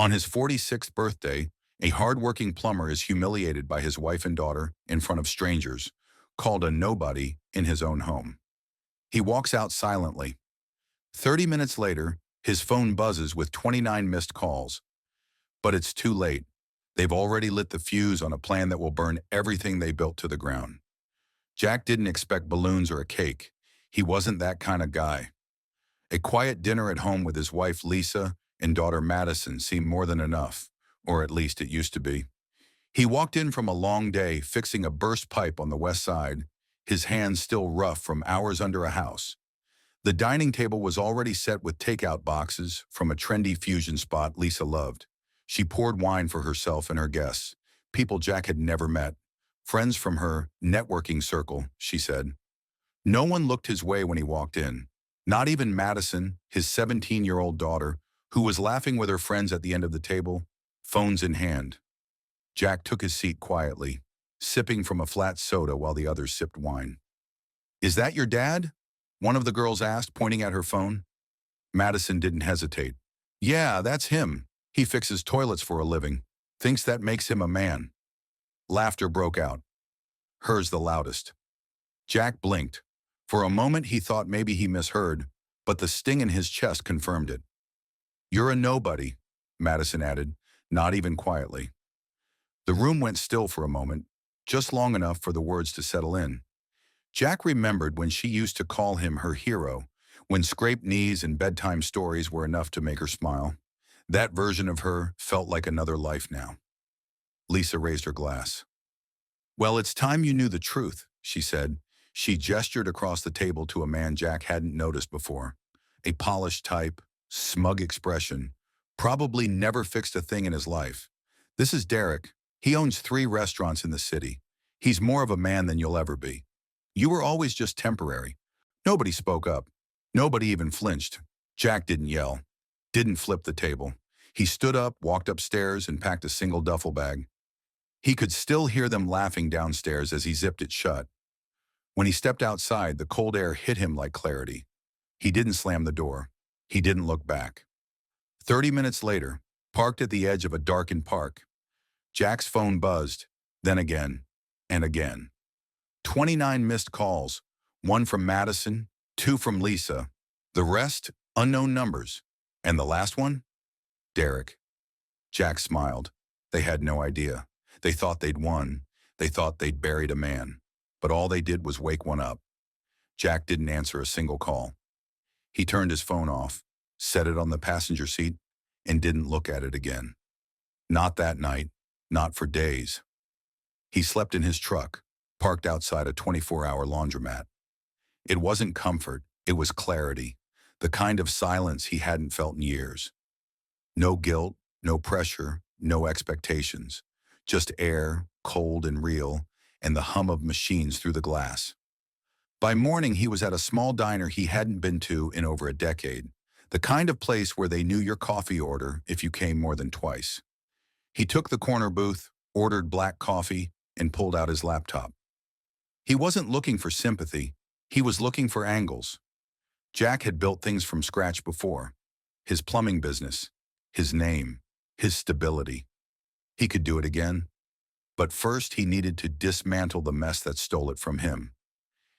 On his 46th birthday, a hard-working plumber is humiliated by his wife and daughter in front of strangers, called a nobody in his own home. He walks out silently. 30 minutes later, his phone buzzes with 29 missed calls. But it's too late. They've already lit the fuse on a plan that will burn everything they built to the ground. Jack didn't expect balloons or a cake. He wasn't that kind of guy. A quiet dinner at home with his wife Lisa and daughter Madison seemed more than enough, or at least it used to be. He walked in from a long day fixing a burst pipe on the west side, his hands still rough from hours under a house. The dining table was already set with takeout boxes from a trendy fusion spot Lisa loved. She poured wine for herself and her guests, people Jack had never met, friends from her networking circle, she said. No one looked his way when he walked in, not even Madison, his 17-year-old daughter, who was laughing with her friends at the end of the table, phones in hand. Jack took his seat quietly, sipping from a flat soda while the others sipped wine. "Is that your dad?" one of the girls asked, pointing at her phone. Madison didn't hesitate. "Yeah, that's him. He fixes toilets for a living. Thinks that makes him a man." Laughter broke out, hers the loudest. Jack blinked. For a moment he thought maybe he misheard, but the sting in his chest confirmed it. "You're a nobody," Madison added, not even quietly. The room went still for a moment, just long enough for the words to settle in. Jack remembered when she used to call him her hero, when scraped knees and bedtime stories were enough to make her smile. That version of her felt like another life now. Lisa raised her glass. "Well, it's time you knew the truth," she said. She gestured across the table to a man Jack hadn't noticed before. A polished type, smug expression, probably never fixed a thing in his life. "This is Derek. He owns 3 restaurants in the city. He's more of a man than you'll ever be. You were always just temporary." Nobody spoke up. Nobody even flinched. Jack didn't yell, didn't flip the table. He stood up, walked upstairs, and packed a single duffel bag. He could still hear them laughing downstairs as he zipped it shut. When he stepped outside, the cold air hit him like clarity. He didn't slam the door. He didn't look back. 30 minutes later, parked at the edge of a darkened park, Jack's phone buzzed, then again, and again. 29 missed calls, 1 from Madison, 2 from Lisa. The rest, unknown numbers. And the last one? Derek. Jack smiled. They had no idea. They thought they'd won. They thought they'd buried a man. But all they did was wake one up. Jack didn't answer a single call. He turned his phone off, set it on the passenger seat, and didn't look at it again. Not that night, not for days. He slept in his truck, parked outside a 24-hour laundromat. It wasn't comfort, it was clarity, the kind of silence he hadn't felt in years. No guilt, no pressure, no expectations. Just air, cold and real, and the hum of machines through the glass. By morning, he was at a small diner he hadn't been to in over a decade, the kind of place where they knew your coffee order if you came more than twice. He took the corner booth, ordered black coffee, and pulled out his laptop. He wasn't looking for sympathy, he was looking for angles. Jack had built things from scratch before. His plumbing business, his name, his stability. He could do it again. But first he needed to dismantle the mess that stole it from him.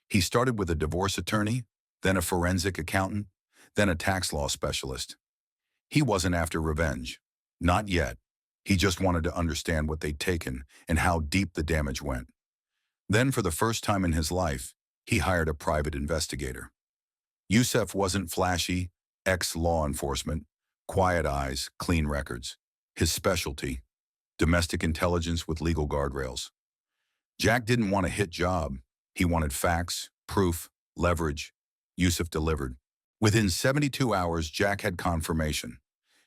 He started with a divorce attorney, then a forensic accountant, then a tax law specialist. He wasn't after revenge. Not yet. He just wanted to understand what they'd taken and how deep the damage went. Then, for the first time in his life, he hired a private investigator. Yusef wasn't flashy, ex-law enforcement, quiet eyes, clean records. His specialty, domestic intelligence with legal guardrails. Jack didn't want a hit job. He wanted facts, proof, leverage. Yusef delivered. Within 72 hours, Jack had confirmation.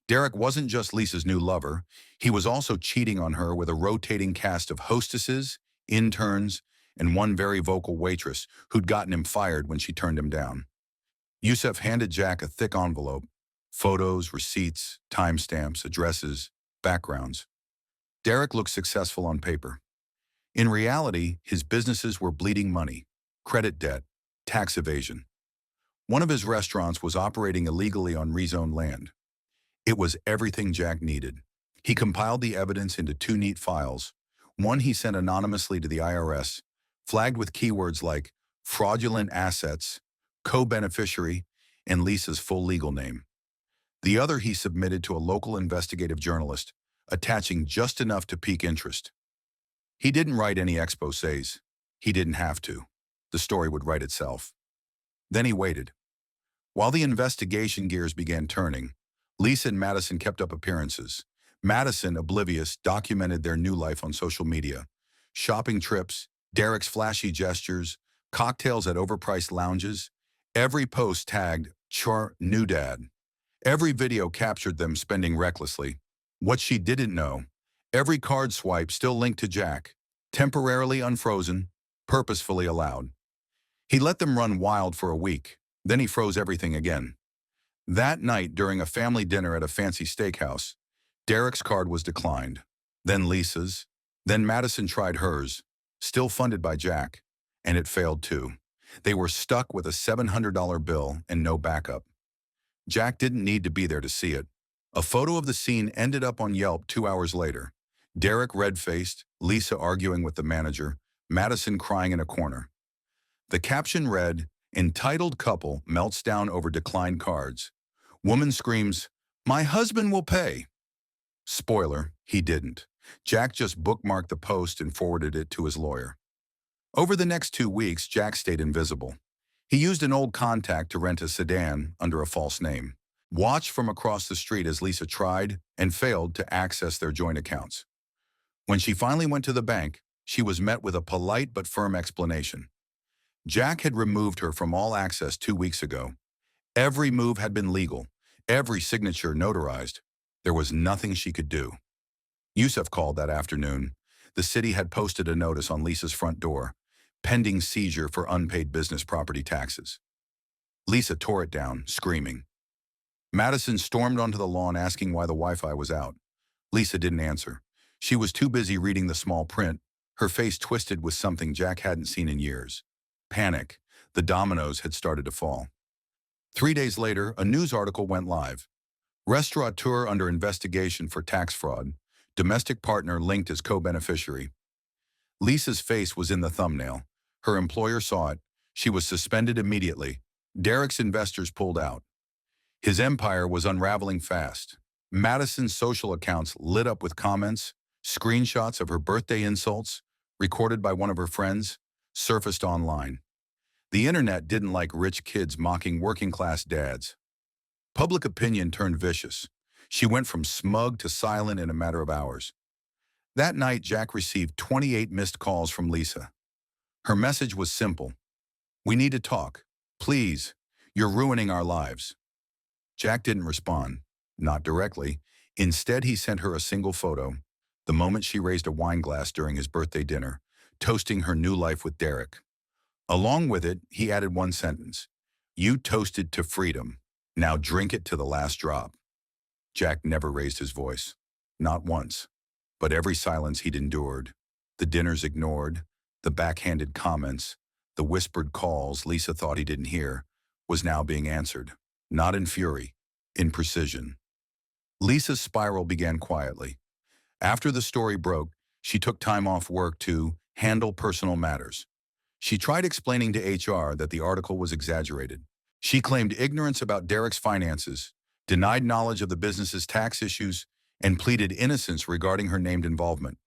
Derek wasn't just Lisa's new lover. He was also cheating on her with a rotating cast of hostesses, interns, and one very vocal waitress who'd gotten him fired when she turned him down. Yusef handed Jack a thick envelope. Photos, receipts, timestamps, addresses, backgrounds. Derek looked successful on paper. In reality, his businesses were bleeding money, credit debt, tax evasion. One of his restaurants was operating illegally on rezoned land. It was everything Jack needed. He compiled the evidence into two neat files. One he sent anonymously to the IRS, flagged with keywords like fraudulent assets, co-beneficiary, and Lisa's full legal name. The other he submitted to a local investigative journalist, attaching just enough to pique interest. He didn't write any exposés. He didn't have to. The story would write itself. Then he waited. While the investigation gears began turning, Lisa and Madison kept up appearances. Madison, oblivious, documented their new life on social media. Shopping trips, Derek's flashy gestures, cocktails at overpriced lounges. Every post tagged, "Char new dad." Every video captured them spending recklessly. What she didn't know, every card swipe still linked to Jack, temporarily unfrozen, purposefully allowed. He let them run wild for a week, then he froze everything again. That night, during a family dinner at a fancy steakhouse, Derek's card was declined, then Lisa's, then Madison tried hers, still funded by Jack, and it failed too. They were stuck with a $700 bill and no backup. Jack didn't need to be there to see it. A photo of the scene ended up on Yelp 2 hours later. Derek red-faced, Lisa arguing with the manager, Madison crying in a corner. The caption read, "Entitled couple melts down over declined cards. Woman screams, 'My husband will pay.'" Spoiler, he didn't. Jack just bookmarked the post and forwarded it to his lawyer. Over the next 2 weeks, Jack stayed invisible. He used an old contact to rent a sedan under a false name. Watched from across the street as Lisa tried and failed to access their joint accounts. When she finally went to the bank, she was met with a polite but firm explanation. Jack had removed her from all access 2 weeks ago. Every move had been legal, every signature notarized. There was nothing she could do. Yusuf called that afternoon. The city had posted a notice on Lisa's front door, pending seizure for unpaid business property taxes. Lisa tore it down, screaming. Madison stormed onto the lawn asking why the Wi-Fi was out. Lisa didn't answer. She was too busy reading the small print, her face twisted with something Jack hadn't seen in years. Panic. The dominoes had started to fall. 3 days later, a news article went live. Restaurateur under investigation for tax fraud. Domestic partner linked as co-beneficiary. Lisa's face was in the thumbnail. Her employer saw it. She was suspended immediately. Derek's investors pulled out. His empire was unraveling fast. Madison's social accounts lit up with comments, screenshots of her birthday insults, recorded by one of her friends, surfaced online. The internet didn't like rich kids mocking working-class dads. Public opinion turned vicious. She went from smug to silent in a matter of hours. That night, Jack received 28 missed calls from Lisa. Her message was simple. "We need to talk. Please. You're ruining our lives." Jack didn't respond, not directly. Instead, he sent her a single photo, the moment she raised a wine glass during his birthday dinner, toasting her new life with Derek. Along with it, he added one sentence. "You toasted to freedom. Now drink it to the last drop." Jack never raised his voice. Not once. But every silence he'd endured, the dinners ignored, the backhanded comments, the whispered calls Lisa thought he didn't hear, was now being answered. Not in fury, in precision. Lisa's spiral began quietly. After the story broke, she took time off work to handle personal matters. She tried explaining to HR that the article was exaggerated. She claimed ignorance about Derek's finances, denied knowledge of the business's tax issues, and pleaded innocence regarding her named involvement.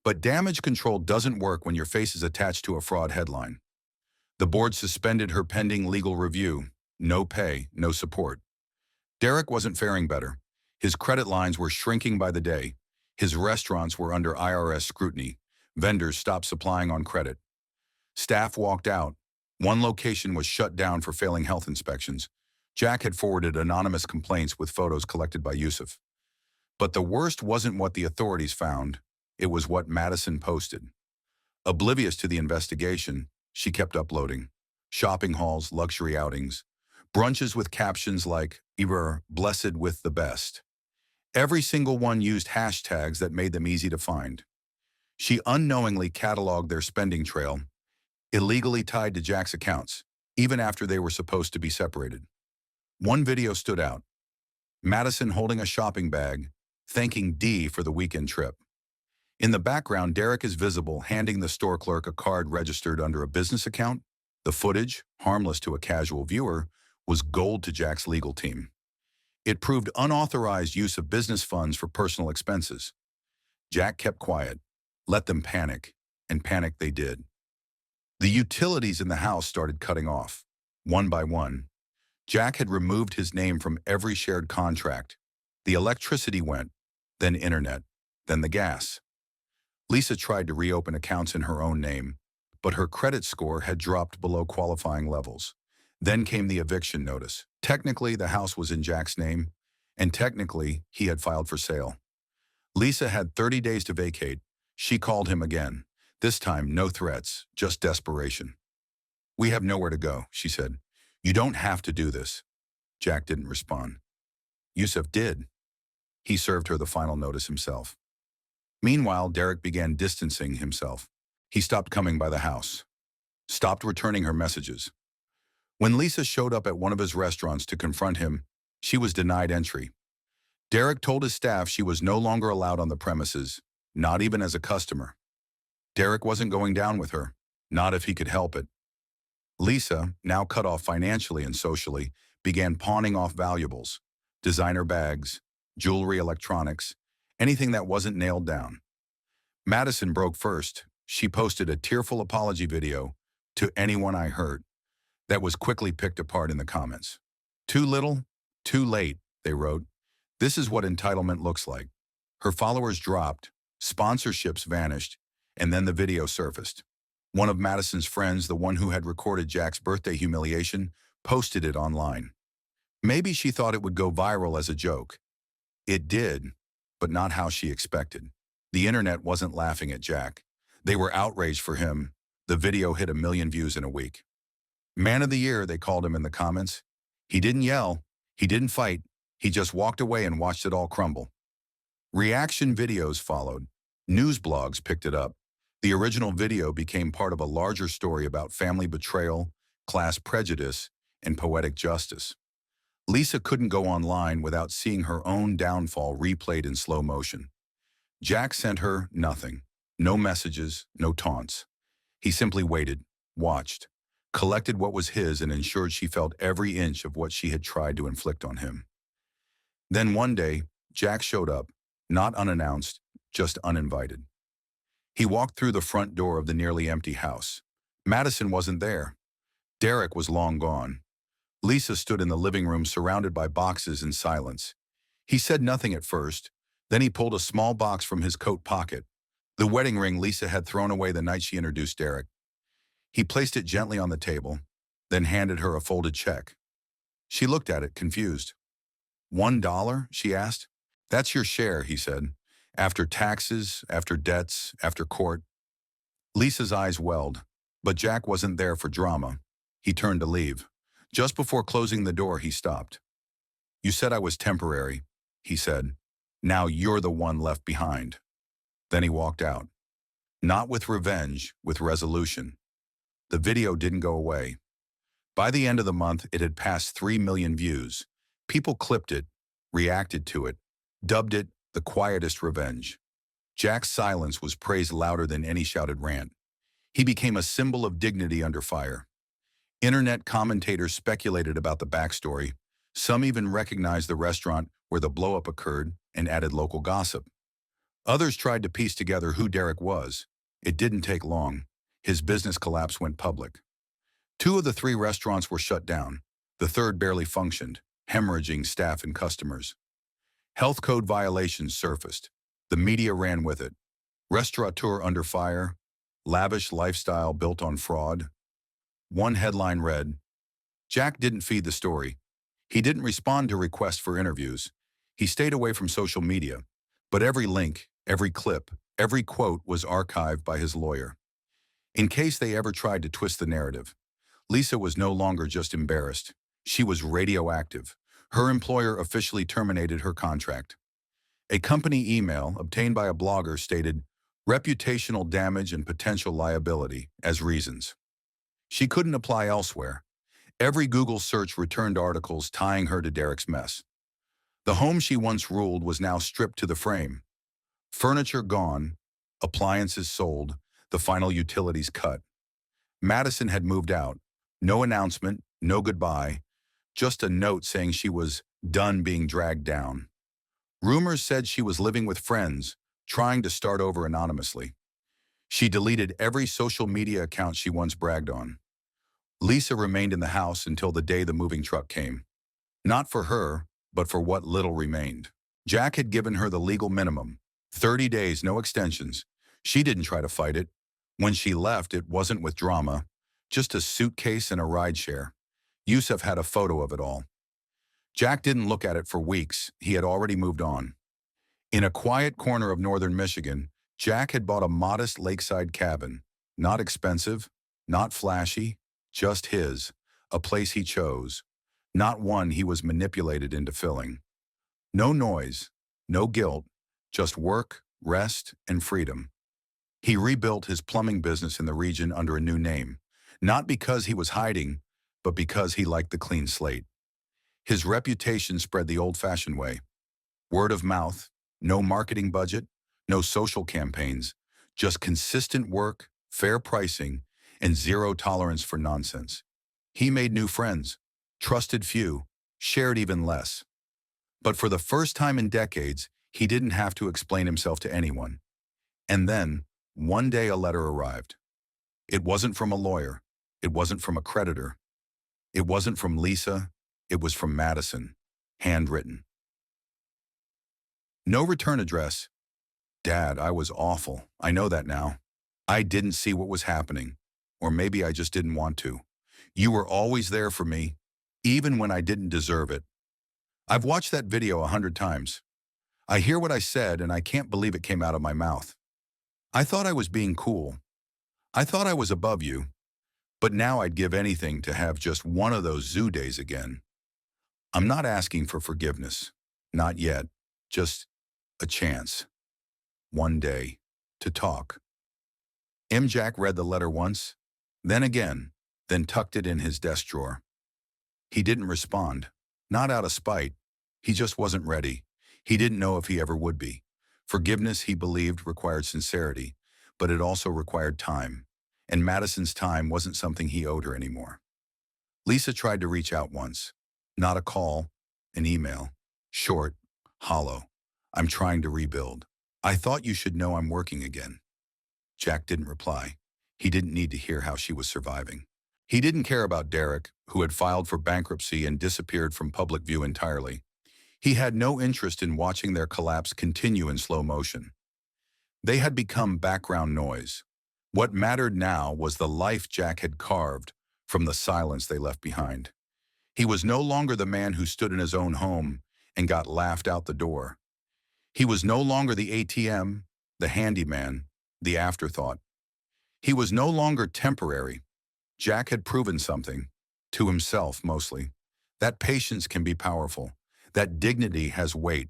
But damage control doesn't work when your face is attached to a fraud headline. The board suspended her pending legal review. No pay, no support. Derek wasn't faring better. His credit lines were shrinking by the day. His restaurants were under IRS scrutiny. Vendors stopped supplying on credit. Staff walked out. One location was shut down for failing health inspections. Jack had forwarded anonymous complaints with photos collected by Yusuf. But the worst wasn't what the authorities found. It was what Madison posted. Oblivious to the investigation, she kept uploading. Shopping hauls, luxury outings, brunches with captions like, "Eber, blessed with the best." Every single one used hashtags that made them easy to find. She unknowingly cataloged their spending trail, illegally tied to Jack's accounts, even after they were supposed to be separated. One video stood out. Madison holding a shopping bag, thanking Dee for the weekend trip. In the background, Derek is visible, handing the store clerk a card registered under a business account. The footage, harmless to a casual viewer, was gold to Jack's legal team. It proved unauthorized use of business funds for personal expenses. Jack kept quiet, let them panic, and panic they did. The utilities in the house started cutting off, one by one. Jack had removed his name from every shared contract. The electricity went, then internet, then the gas. Lisa tried to reopen accounts in her own name, but her credit score had dropped below qualifying levels. Then came the eviction notice. Technically, the house was in Jack's name, and technically, he had filed for sale. Lisa had 30 days to vacate. She called him again. This time, no threats, just desperation. "We have nowhere to go," she said. "You don't have to do this." Jack didn't respond. Yusuf did. He served her the final notice himself. Meanwhile, Derek began distancing himself. He stopped coming by the house, stopped returning her messages. When Lisa showed up at one of his restaurants to confront him, she was denied entry. Derek told his staff she was no longer allowed on the premises, not even as a customer. Derek wasn't going down with her, not if he could help it. Lisa, now cut off financially and socially, began pawning off valuables, designer bags, jewelry, electronics, anything that wasn't nailed down. Madison broke first. She posted a tearful apology video, "To anyone I hurt," that was quickly picked apart in the comments. "Too little, too late," they wrote. "This is what entitlement looks like." Her followers dropped, sponsorships vanished, and then the video surfaced. One of Madison's friends, the one who had recorded Jack's birthday humiliation, posted it online. Maybe she thought it would go viral as a joke. It did, but not how she expected. The internet wasn't laughing at Jack. They were outraged for him. The video hit 1 million views in a week. "Man of the year," they called him in the comments. He didn't yell. He didn't fight. He just walked away and watched it all crumble. Reaction videos followed. News blogs picked it up. The original video became part of a larger story about family betrayal, class prejudice, and poetic justice. Lisa couldn't go online without seeing her own downfall replayed in slow motion. Jack sent her nothing. No messages, no taunts. He simply waited, watched, collected what was his, and ensured she felt every inch of what she had tried to inflict on him. Then one day, Jack showed up, not unannounced, just uninvited. He walked through the front door of the nearly empty house. Madison wasn't there. Derek was long gone. Lisa stood in the living room surrounded by boxes in silence. He said nothing at first. Then he pulled a small box from his coat pocket, the wedding ring Lisa had thrown away the night she introduced Derek. He placed it gently on the table, then handed her a folded check. She looked at it, confused. $1? She asked. "That's your share," he said. "After taxes, after debts, after court." Lisa's eyes welled, but Jack wasn't there for drama. He turned to leave. Just before closing the door, he stopped. "You said I was temporary," he said. "Now you're the one left behind." Then he walked out. Not with revenge, with resolution. The video didn't go away. By the end of the month, it had passed 3 million views. People clipped it, reacted to it, dubbed it the quietest revenge. Jack's silence was praised louder than any shouted rant. He became a symbol of dignity under fire. Internet commentators speculated about the backstory. Some even recognized the restaurant where the blow-up occurred and added local gossip. Others tried to piece together who Derek was. It didn't take long. His business collapse went public. 2 of the 3 restaurants were shut down. The third barely functioned, hemorrhaging staff and customers. Health code violations surfaced. The media ran with it. Restaurateur under fire, lavish lifestyle built on fraud. One headline read, "Jack didn't feed the story. He didn't respond to requests for interviews. He stayed away from social media. But every link, every clip, every quote was archived by his lawyer." In case they ever tried to twist the narrative, Lisa was no longer just embarrassed. She was radioactive. Her employer officially terminated her contract. A company email obtained by a blogger stated reputational damage and potential liability as reasons. She couldn't apply elsewhere. Every Google search returned articles tying her to Derek's mess. The home she once ruled was now stripped to the frame. Furniture gone, appliances sold, the final utilities cut. Madison had moved out. No announcement, no goodbye, just a note saying she was done being dragged down. Rumors said she was living with friends, trying to start over anonymously. She deleted every social media account she once bragged on. Lisa remained in the house until the day the moving truck came. Not for her, but for what little remained. Jack had given her the legal minimum, 30 days, no extensions. She didn't try to fight it. When she left, it wasn't with drama, just a suitcase and a rideshare. Yusuf had a photo of it all. Jack didn't look at it for weeks. He had already moved on. In a quiet corner of northern Michigan, Jack had bought a modest lakeside cabin. Not expensive, not flashy, just his, a place he chose, not one he was manipulated into filling. No noise, no guilt, just work, rest, and freedom. He rebuilt his plumbing business in the region under a new name, not because he was hiding, but because he liked the clean slate. His reputation spread the old-fashioned way. Word of mouth, no marketing budget, no social campaigns, just consistent work, fair pricing, and zero tolerance for nonsense. He made new friends, trusted few, shared even less. But for the first time in decades, he didn't have to explain himself to anyone. And then, one day a letter arrived. It wasn't from a lawyer. It wasn't from a creditor. It wasn't from Lisa. It was from Madison, handwritten. No return address. Dad, I was awful. I know that now. I didn't see what was happening. Or maybe I just didn't want to. You were always there for me, even when I didn't deserve it. I've watched that video 100 times. I hear what I said and I can't believe it came out of my mouth. I thought I was being cool. I thought I was above you. But now I'd give anything to have just one of those zoo days again. I'm not asking for forgiveness. Not yet. Just a chance. One day. To talk. Jack read the letter once, then again, then tucked it in his desk drawer. He didn't respond. Not out of spite. He just wasn't ready. He didn't know if he ever would be. Forgiveness, he believed, required sincerity, but it also required time. And Madison's time wasn't something he owed her anymore. Lisa tried to reach out once. Not a call, an email. Short, hollow. I'm trying to rebuild. I thought you should know I'm working again. Jack didn't reply. He didn't need to hear how she was surviving. He didn't care about Derek, who had filed for bankruptcy and disappeared from public view entirely. He had no interest in watching their collapse continue in slow motion. They had become background noise. What mattered now was the life Jack had carved from the silence they left behind. He was no longer the man who stood in his own home and got laughed out the door. He was no longer the ATM, the handyman, the afterthought. He was no longer temporary. Jack had proven something, to himself mostly, that patience can be powerful, that dignity has weight,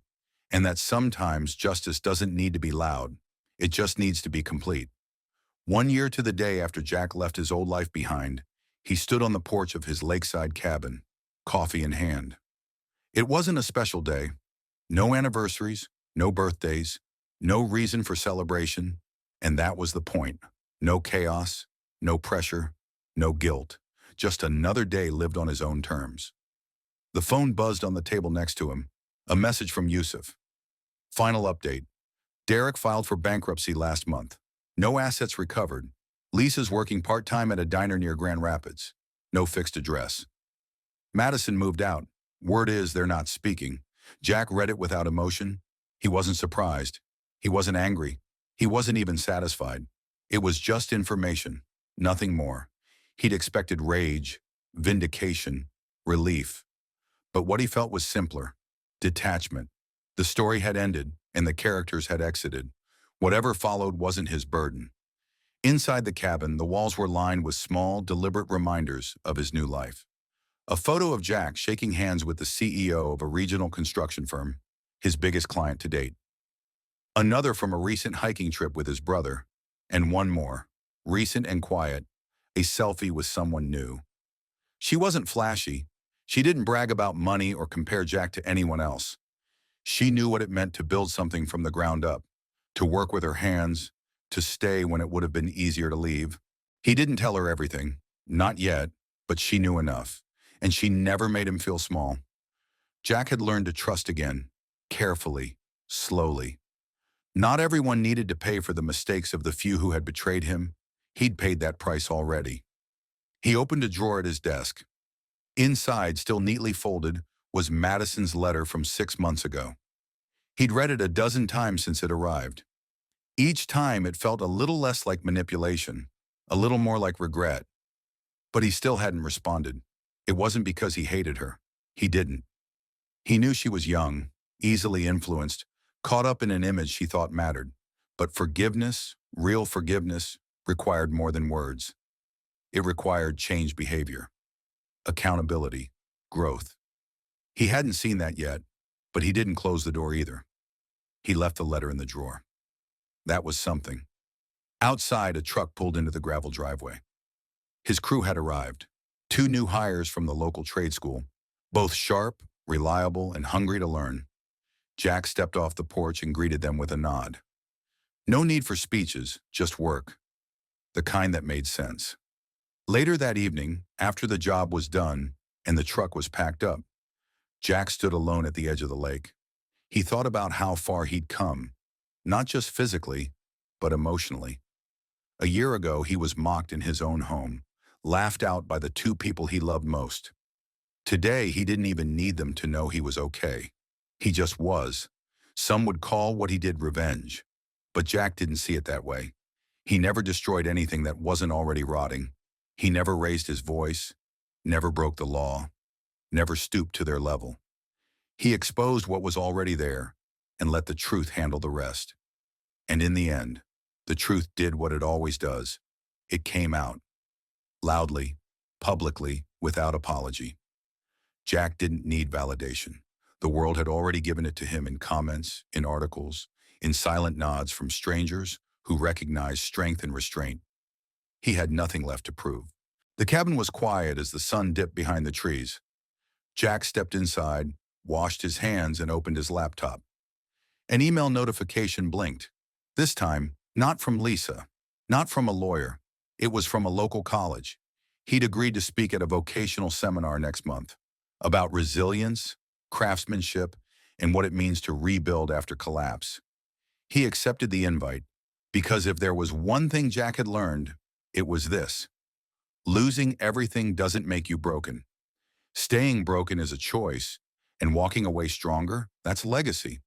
and that sometimes justice doesn't need to be loud. It just needs to be complete. 1 year to the day after Jack left his old life behind, he stood on the porch of his lakeside cabin, coffee in hand. It wasn't a special day. No anniversaries, no birthdays, no reason for celebration, and that was the point. No chaos, no pressure, no guilt. Just another day lived on his own terms. The phone buzzed on the table next to him. A message from Yusuf. Final update. Derek filed for bankruptcy last month. No assets recovered. Lisa's working part-time at a diner near Grand Rapids. No fixed address. Madison moved out. Word is they're not speaking. Jack read it without emotion. He wasn't surprised. He wasn't angry. He wasn't even satisfied. It was just information, nothing more. He'd expected rage, vindication, relief. But what he felt was simpler. Detachment. The story had ended, and the characters had exited. Whatever followed wasn't his burden. Inside the cabin, the walls were lined with small, deliberate reminders of his new life. A photo of Jack shaking hands with the CEO of a regional construction firm, his biggest client to date. Another from a recent hiking trip with his brother, and one more, recent and quiet, a selfie with someone new. She wasn't flashy. She didn't brag about money or compare Jack to anyone else. She knew what it meant to build something from the ground up, to work with her hands, to stay when it would have been easier to leave. He didn't tell her everything, not yet, but she knew enough, and she never made him feel small. Jack had learned to trust again, carefully, slowly. Not everyone needed to pay for the mistakes of the few who had betrayed him. He'd paid that price already. He opened a drawer at his desk. Inside, still neatly folded, was Madison's letter from 6 months ago. He'd read it a dozen times since it arrived. Each time it felt a little less like manipulation, a little more like regret. But he still hadn't responded. It wasn't because he hated her. He didn't. He knew she was young, easily influenced, caught up in an image she thought mattered. But forgiveness, real forgiveness, required more than words. It required changed behavior, accountability, growth. He hadn't seen that yet, but he didn't close the door either. He left the letter in the drawer. That was something. Outside, a truck pulled into the gravel driveway. His crew had arrived. 2 new hires from the local trade school, both sharp, reliable, and hungry to learn. Jack stepped off the porch and greeted them with a nod. No need for speeches, just work. The kind that made sense. Later that evening, after the job was done and the truck was packed up, Jack stood alone at the edge of the lake. He thought about how far he'd come, not just physically, but emotionally. A year ago, he was mocked in his own home, laughed out by the 2 people he loved most. Today, he didn't even need them to know he was okay. He just was. Some would call what he did revenge. But Jack didn't see it that way. He never destroyed anything that wasn't already rotting. He never raised his voice, never broke the law, never stooped to their level. He exposed what was already there and let the truth handle the rest. And in the end, the truth did what it always does. It came out. Loudly, publicly, without apology. Jack didn't need validation. The world had already given it to him in comments, in articles, in silent nods from strangers who recognized strength and restraint. He had nothing left to prove. The cabin was quiet as the sun dipped behind the trees. Jack stepped inside, washed his hands, and opened his laptop. An email notification blinked. This time, not from Lisa, not from a lawyer. It was from a local college. He'd agreed to speak at a vocational seminar next month about resilience, craftsmanship, and what it means to rebuild after collapse. He accepted the invite because if there was one thing Jack had learned, it was this. Losing everything doesn't make you broken. Staying broken is a choice, and walking away stronger, that's legacy.